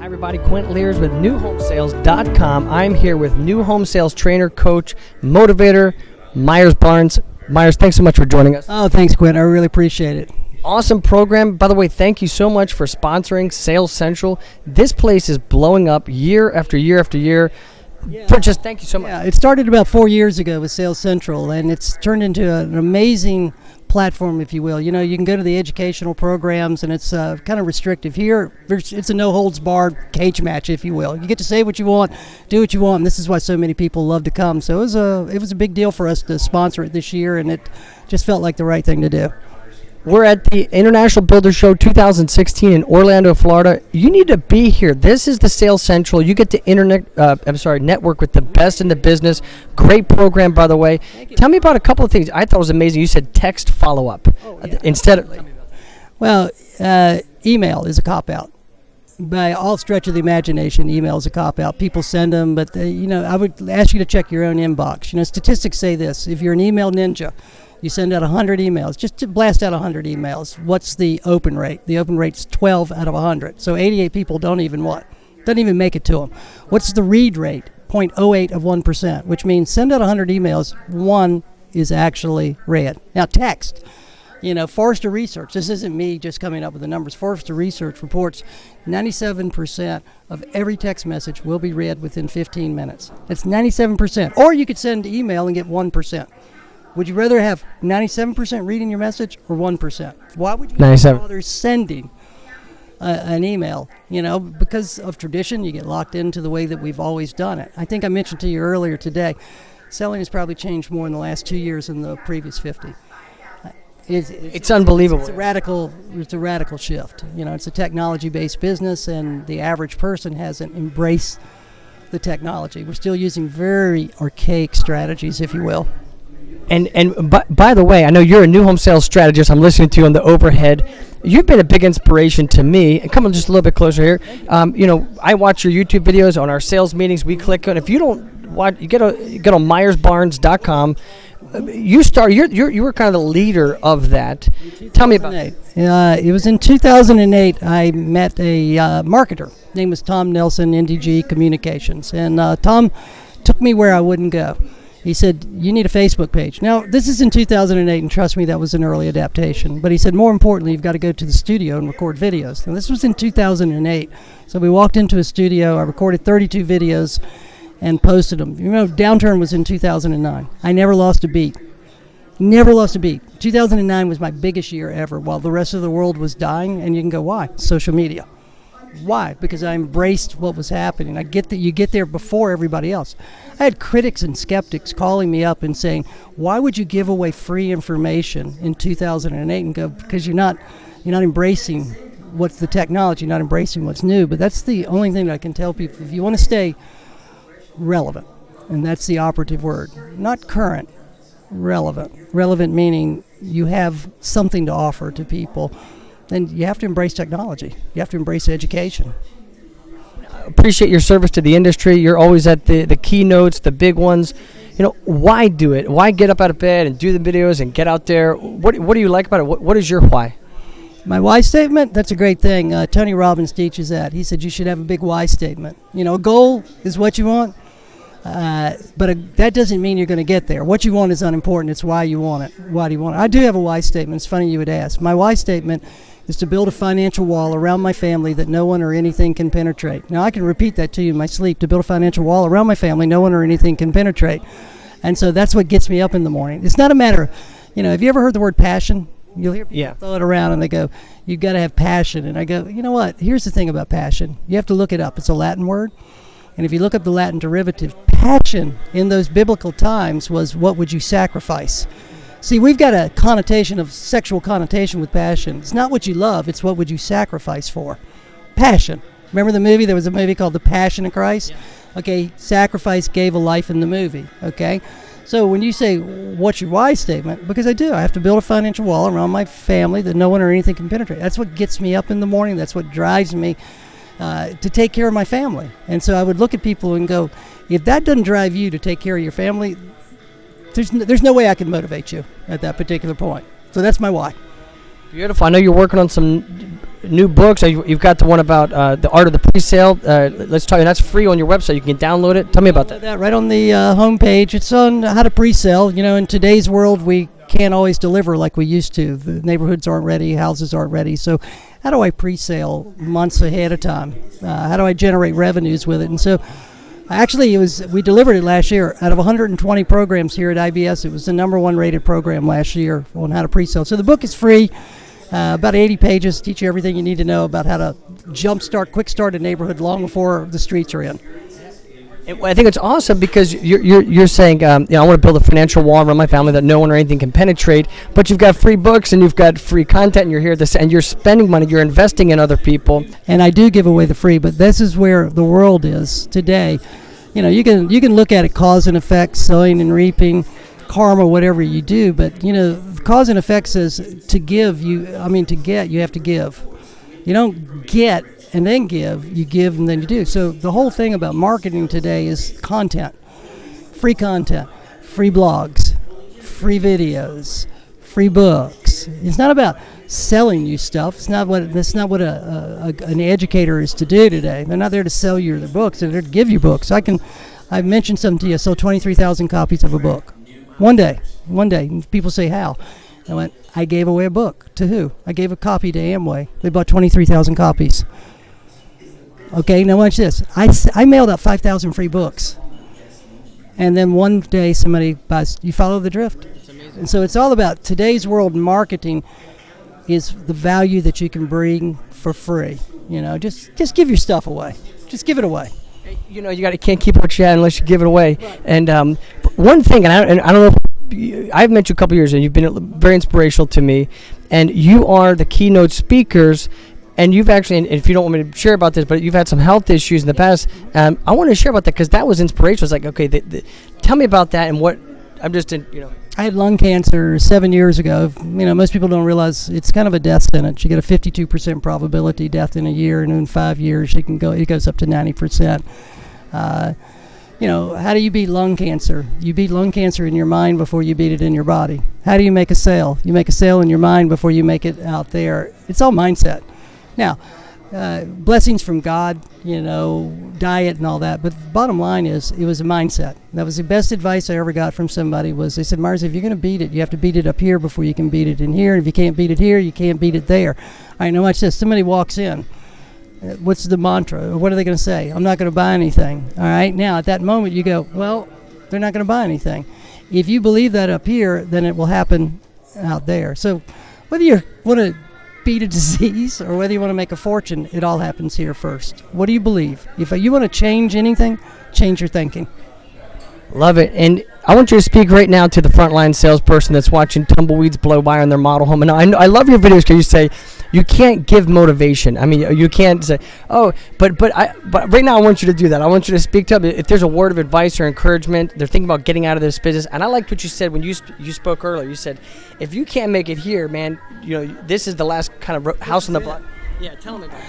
Everybody, Quint Lears with newhomesales.com. I'm here with new home sales trainer, coach, motivator, Myers Barnes. Myers, thanks so much for joining us. Oh, thanks, Quint. I really appreciate it. Awesome program. By the way, thank you so much for sponsoring Sales Central. This place is blowing up year after year after year. Thank you so much. Yeah, it started about 4 years ago with Sales Central, and it's turned into an amazing platform, if you will. You know, you can go to the educational programs, and it's kind of restrictive. Here, it's a no-holds-barred cage match, if you will. You get to say what you want, do what you want, and this is why so many people love to come. So it was a big deal for us to sponsor it this year, and it just felt like the right thing to do. We're at the International Builder Show 2016 in Orlando, Florida. You need to be here. This is the Sales Central. You get to network with the best in the business. Great program, by the way. Tell me about a couple of things I thought was amazing. You said text follow-up instead of. Well, email is a cop-out. By all stretch of the imagination, email is a cop-out. People send them, but I would ask you to check your own inbox. You know, statistics say this: if you're an email ninja, you send out 100 emails, just to blast out 100 emails. What's the open rate? The open rate's 12 out of 100. So 88 people don't even make it to them. What's the read rate? 0.08 of 1%, which means send out 100 emails, one is actually read. Now text, Forrester Research, this isn't me just coming up with the numbers. Forrester Research reports 97% of every text message will be read within 15 minutes. That's 97%. Or you could send email and get 1%. Would you rather have 97% reading your message or 1%? Why would you bother sending an email? Because of tradition, you get locked into the way that we've always done it. I think I mentioned to you earlier today, selling has probably changed more in the last 2 years than the previous 50. It's unbelievable. It's a radical shift. It's a technology-based business, and the average person hasn't embraced the technology. We're still using very archaic strategies, if you will. And by the way, I know you're a new home sales strategist. I'm listening to you on the overhead. You've been a big inspiration to me. And come on, just a little bit closer here. I watch your YouTube videos on our sales meetings. We click on. If you don't watch, you get on MyersBarnes.com. You were kind of the leader of that. Tell me about it. It was in 2008. I met a marketer. His name was Tom Nelson, NDG Communications, and Tom took me where I wouldn't go. He said, you need a Facebook page. Now, this is in 2008, and trust me, that was an early adaptation. But he said, more importantly, you've got to go to the studio and record videos. Now, this was in 2008. So we walked into a studio. I recorded 32 videos and posted them. Downturn was in 2009. I never lost a beat. 2009 was my biggest year ever, while the rest of the world was dying. And you can go, why? Social media. Why? Because I embraced what was happening. I get that you get there before everybody else. I had critics and skeptics calling me up and saying, why would you give away free information in 2008? And go, because you're not embracing what's the technology, not embracing what's new. But that's the only thing that I can tell people. If you want to stay relevant, and that's the operative word, not current, relevant. Relevant meaning you have something to offer to people. Then you have to embrace technology. You have to embrace education. Appreciate your service to the industry. You're always at the keynotes, the big ones. Why do it? Why get up out of bed and do the videos and get out there? What do you like about it? What is your why? My why statement? That's a great thing. Tony Robbins teaches that. He said you should have a big why statement. A goal is what you want, but that doesn't mean you're going to get there. What you want is unimportant. It's why you want it. Why do you want it? I do have a why statement. It's funny you would ask. My why statement is to build a financial wall around my family that no one or anything can penetrate. Now, I can repeat that to you in my sleep, to build a financial wall around my family no one or anything can penetrate. And so that's what gets me up in the morning. It's not a matter, have you ever heard the word passion? You'll hear people throw it around and they go, you've got to have passion. And I go, you know what? Here's the thing about passion. You have to look it up. It's a Latin word. And if you look up the Latin derivative, passion in those biblical times was what would you sacrifice? See, we've got a sexual connotation with passion. It's not what you love, it's what would you sacrifice for. Passion. Remember the movie? There was a movie called The Passion of Christ? Yeah. Okay, sacrifice gave a life in the movie, okay? So when you say, what's your why statement? Because I do. I have to build a financial wall around my family that no one or anything can penetrate. That's what gets me up in the morning. That's what drives me to take care of my family. And so I would look at people and go, if that doesn't drive you to take care of your family, there's no way I can motivate you at that particular point. So that's my why. Beautiful. I know you're working on some new books. You've got the one about the art of the pre-sale. Let's talk. And that's free on your website. You can download it. Tell me about that. Right on the homepage. It's on how to pre-sale. In today's world, we can't always deliver like we used to. The neighborhoods aren't ready, houses aren't ready. So how do I pre-sale months ahead of time? How do I generate revenues with it? And so actually we delivered it last year. Out of 120 programs here at IBS, it was the number one rated program last year on how to pre-sale. So the book is free, about 80 pages, teach you everything you need to know about how to quick start a neighborhood long before the streets are in. I think it's awesome because you're saying, I want to build a financial wall around my family that no one or anything can penetrate. But you've got free books and you've got free content, and you're here and you're spending money, you're investing in other people. And I do give away the free, but this is where the world is today. You can look at it, cause and effect, sowing and reaping, karma, whatever you do. But cause and effect says to give. You have to give. You don't get and then give, you give and then you do. So the whole thing about marketing today is content, free blogs, free videos, free books. It's not about selling you stuff. That's not what an educator is to do today. They're not there to sell you their books. They're there to give you books. I mentioned something to you. I sold 23,000 copies of a book. One day. And people say, how? I went, I gave away a book. To who? I gave a copy to Amway. They bought 23,000 copies. Okay, now watch this. I mailed out 5,000 free books. And then one day somebody buys. You follow the drift? It's amazing. And so it's all about today's world. Marketing is the value that you can bring for free. Just give your stuff away. Just give it away. You can't keep what you have unless you give it away. Right. And one thing, and I don't know, I've met you a couple years and you've been very inspirational to me. And you are the keynote speakers. And you've actually, and if you don't want me to share about this, but you've had some health issues in the past. I want to share about that because that was inspirational. It's like, okay, tell me about that and what I'm just in, I had lung cancer 7 years ago. Most people don't realize it's kind of a death sentence. You get a 52% probability death in a year, and in 5 years it goes up to 90%. How do you beat lung cancer? You beat lung cancer in your mind before you beat it in your body. How do you make a sale? You make a sale in your mind before you make it out there. It's all mindset. Now, blessings from God, diet and all that. But the bottom line is, it was a mindset. That was the best advice I ever got from somebody was, they said, Mars, if you're going to beat it, you have to beat it up here before you can beat it in here. And if you can't beat it here, you can't beat it there. All right, now watch this. Somebody walks in. What's the mantra? What are they going to say? I'm not going to buy anything. All right, now at that moment you go, well, they're not going to buy anything. If you believe that up here, then it will happen out there. So whether you want to beat a disease or whether you want to make a fortune, it all happens here first. What do you believe? If you want to change anything, change your thinking. Love it. And I want you to speak right now to the frontline salesperson that's watching tumbleweeds blow by on their model home. And I love your videos because you say you can't give motivation. I mean, you can't say, oh, but right now I want you to do that. I want you to speak to them. If there's a word of advice or encouragement, they're thinking about getting out of this business. And I liked what you said when you spoke earlier. You said, if you can't make it here, man, this is the last kind of house on the block. Yeah, tell me about it.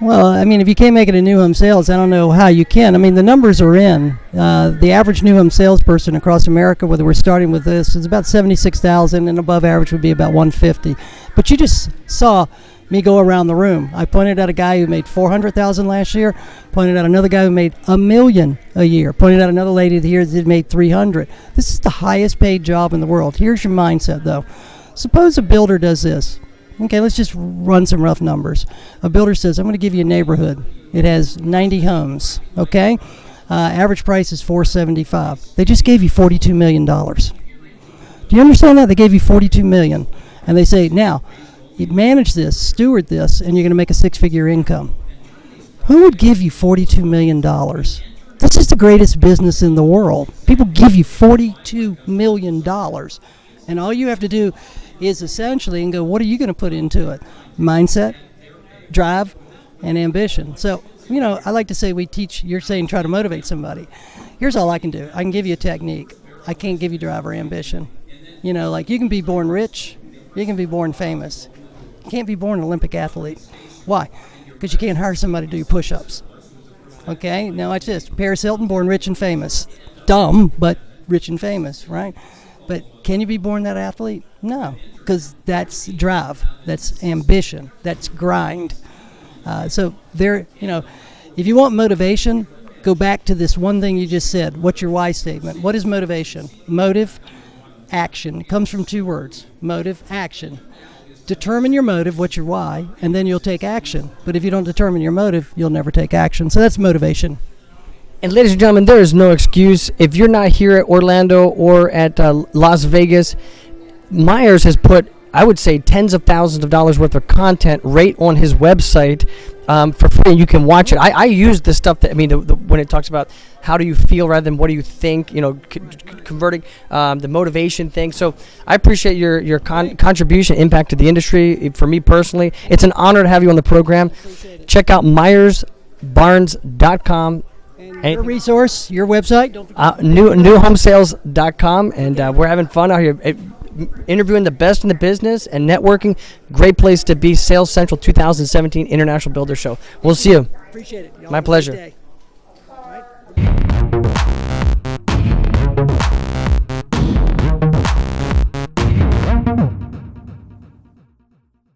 Well, I mean, if you can't make it in new home sales, I don't know how you can. I mean, the numbers are in. The average new home salesperson across America, whether we're starting with this, is about 76,000, and above average would be about 150. But you just saw me go around the room. I pointed out a guy who made 400,000 last year, pointed out another guy who made $1 million a year, pointed out another lady here that made 300. This is the highest paid job in the world. Here's your mindset, though. Suppose a builder does this. Okay, let's just run some rough numbers. A builder says, I'm going to give you a neighborhood. It has 90 homes, okay? Average price is $475. They just gave you $42 million. Do you understand that? They gave you $42 million. And they say, now, you manage this, steward this, and you're going to make a six-figure income. Who would give you $42 million? This is the greatest business in the world. People give you $42 million. And all you have to do is essentially and go, what are you going to put into it? Mindset, drive, and ambition. So, I like to say we teach, you're saying try to motivate somebody. Here's all I can do. I can give you a technique. I can't give you drive or ambition. Like you can be born rich, you can be born famous. You can't be born an Olympic athlete. Why? Because you can't hire somebody to do your push-ups. Okay? Now watch this. Paris Hilton, born rich and famous. Dumb, but rich and famous, right? But can you be born that athlete? No, because that's drive, that's ambition, that's grind. So there, if you want motivation, go back to this one thing you just said. What's your why statement? What is motivation? Motive, action. It comes from two words: motive, action. Determine your motive, what's your why, and then you'll take action. But if you don't determine your motive, you'll never take action. So that's motivation. And ladies and gentlemen, there is no excuse. If you're not here at Orlando or at Las Vegas, Myers has put, I would say, tens of thousands of dollars worth of content right on his website for free. You can watch it. I use the stuff that, when it talks about how do you feel rather than what do you think, converting the motivation thing. So I appreciate your contribution, impact to the industry. For me personally, it's an honor to have you on the program. Check out MyersBarnes.com. Your resource, your website? Newhomesales.com, and we're having fun out here interviewing the best in the business and networking. Great place to be. Sales Central 2017 International Builder Show. We'll see you. Appreciate it. My pleasure.